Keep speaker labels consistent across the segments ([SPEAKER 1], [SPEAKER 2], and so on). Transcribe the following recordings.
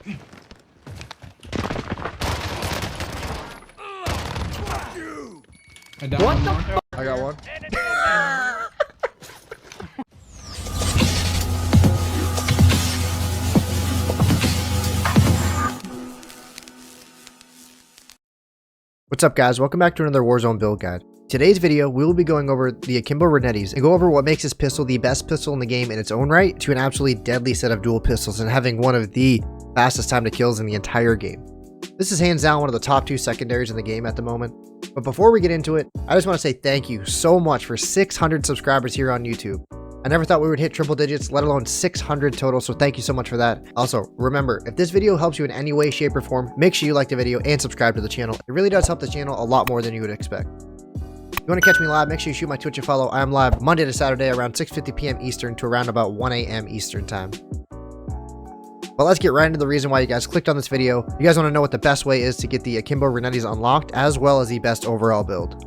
[SPEAKER 1] What the?
[SPEAKER 2] I got one. What's up guys, welcome back to another Warzone build guide. Today's video, we will be going over the Akimbo Renettis and go over what makes this pistol the best pistol in the game in its own right to an absolutely deadly set of dual pistols and having one of the fastest time to kills in the entire game. This is hands down one of the top 2 secondaries in the game at the moment. But before we get into it, I just want to say thank you so much for 600 subscribers here on YouTube. I never thought we would hit triple digits, let alone 600 total, so thank you so much for that. Also, remember, if this video helps you in any way, shape, or form, make sure you like the video and subscribe to the channel. It really does help the channel a lot more than you would expect. If you want to catch me live, make sure you shoot my Twitch and follow. I am live Monday to Saturday around 6:50 p.m. Eastern to around about 1 a.m. Eastern time. But let's get right into the reason why you guys clicked on this video. You guys want to know what the best way is to get the Akimbo Renettis unlocked, as well as the best overall build.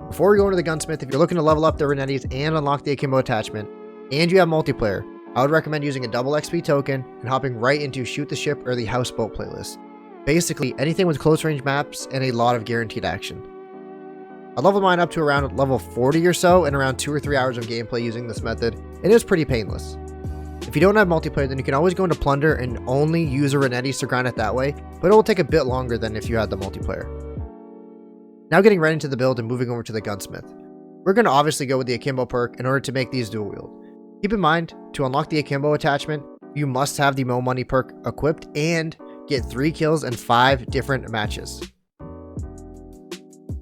[SPEAKER 2] Before we go into the Gunsmith, if you're looking to level up the Renettis and unlock the Akimbo attachment, and you have multiplayer, I would recommend using a double XP token and hopping right into Shoot the Ship or the Houseboat playlist. Basically, anything with close range maps and a lot of guaranteed action. I leveled mine up to around level 40 or so in around 2 or 3 hours of gameplay using this method. It is pretty painless. If you don't have multiplayer, then you can always go into Plunder and only use a Renettis to grind it that way, but it will take a bit longer than if you had the multiplayer. Now getting right into the build and moving over to the Gunsmith. We're going to obviously go with the Akimbo perk in order to make these dual wield. Keep in mind, to unlock the Akimbo attachment, you must have the Mo Money perk equipped and get 3 kills in 5 different matches.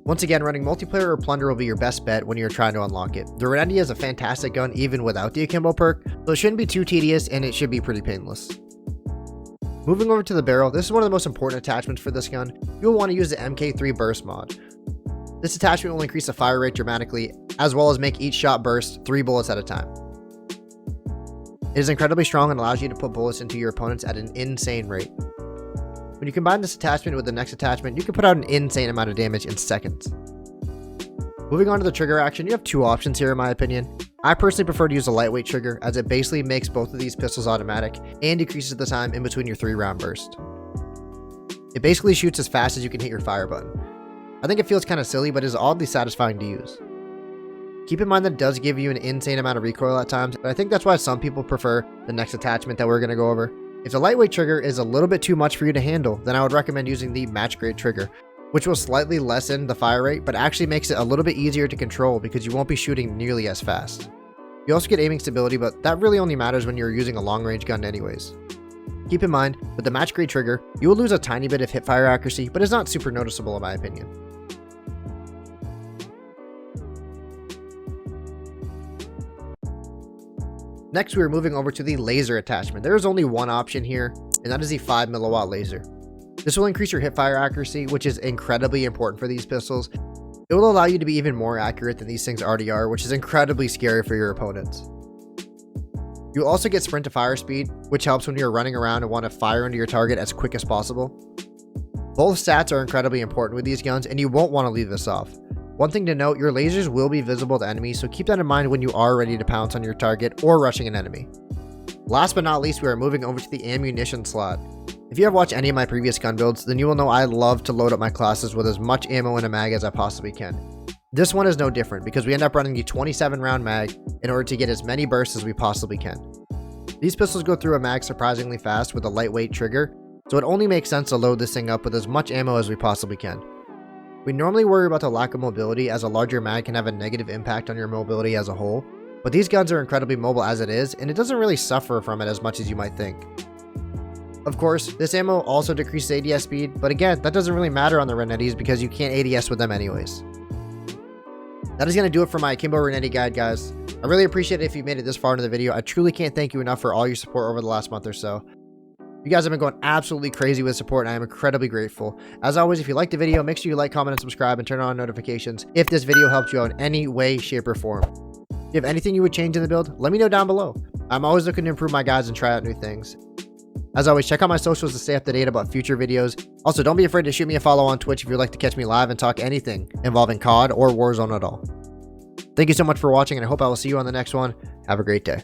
[SPEAKER 2] Once again, running multiplayer or Plunder will be your best bet when you're trying to unlock it. The Renetti is a fantastic gun even without the Akimbo perk, so it shouldn't be too tedious and it should be pretty painless. Moving over to the barrel, this is one of the most important attachments for this gun. You'll want to use the MK3 Burst Mod. This attachment will increase the fire rate dramatically, as well as make each shot burst 3 bullets at a time. It is incredibly strong and allows you to put bullets into your opponents at an insane rate. When you combine this attachment with the next attachment, you can put out an insane amount of damage in seconds. Moving on to the trigger action, you have 2 options here in my opinion. I personally prefer to use a lightweight trigger as it basically makes both of these pistols automatic and decreases the time in between your 3-round burst. It basically shoots as fast as you can hit your fire button. I think it feels kind of silly, but is oddly satisfying to use. Keep in mind that it does give you an insane amount of recoil at times, but I think that's why some people prefer the next attachment that we're going to go over. If the lightweight trigger is a little bit too much for you to handle, then I would recommend using the match grade trigger, which will slightly lessen the fire rate, but actually makes it a little bit easier to control because you won't be shooting nearly as fast. You also get aiming stability, but that really only matters when you're using a long range gun anyways. Keep in mind, with the match grade trigger, you will lose a tiny bit of hip fire accuracy, but it's not super noticeable in my opinion. Next, we are moving over to the laser attachment. There is only one option here, and that is the 5 milliwatt laser. This will increase your hip fire accuracy, which is incredibly important for these pistols. It will allow you to be even more accurate than these things already are, which is incredibly scary for your opponents. You'll also get sprint to fire speed, which helps when you're running around and want to fire into your target as quick as possible. Both stats are incredibly important with these guns, and you won't want to leave this off. One thing to note, your lasers will be visible to enemies, so keep that in mind when you are ready to pounce on your target or rushing an enemy. Last but not least, we are moving over to the ammunition slot. If you have watched any of my previous gun builds, then you will know I love to load up my classes with as much ammo in a mag as I possibly can. This one is no different because we end up running the 27 round mag in order to get as many bursts as we possibly can. These pistols go through a mag surprisingly fast with a lightweight trigger, so it only makes sense to load this thing up with as much ammo as we possibly can. We normally worry about the lack of mobility as a larger mag can have a negative impact on your mobility as a whole, but these guns are incredibly mobile as it is, and it doesn't really suffer from it as much as you might think. Of course, this ammo also decreases ADS speed, but again, that doesn't really matter on the Renettis because you can't ADS with them anyways. That is going to do it for my Akimbo Renetti guide, guys. I really appreciate it if you made it this far into the video. I truly can't thank you enough for all your support over the last month or so. You guys have been going absolutely crazy with support, and I am incredibly grateful. As always, if you liked the video, make sure you like, comment, and subscribe, and turn on notifications if this video helped you out in any way, shape, or form. If you have anything you would change in the build, let me know down below. I'm always looking to improve my guides and try out new things. As always, check out my socials to stay up to date about future videos. Also, don't be afraid to shoot me a follow on Twitch if you'd like to catch me live and talk anything involving COD or Warzone at all. Thank you so much for watching, and I hope I will see you on the next one. Have a great day.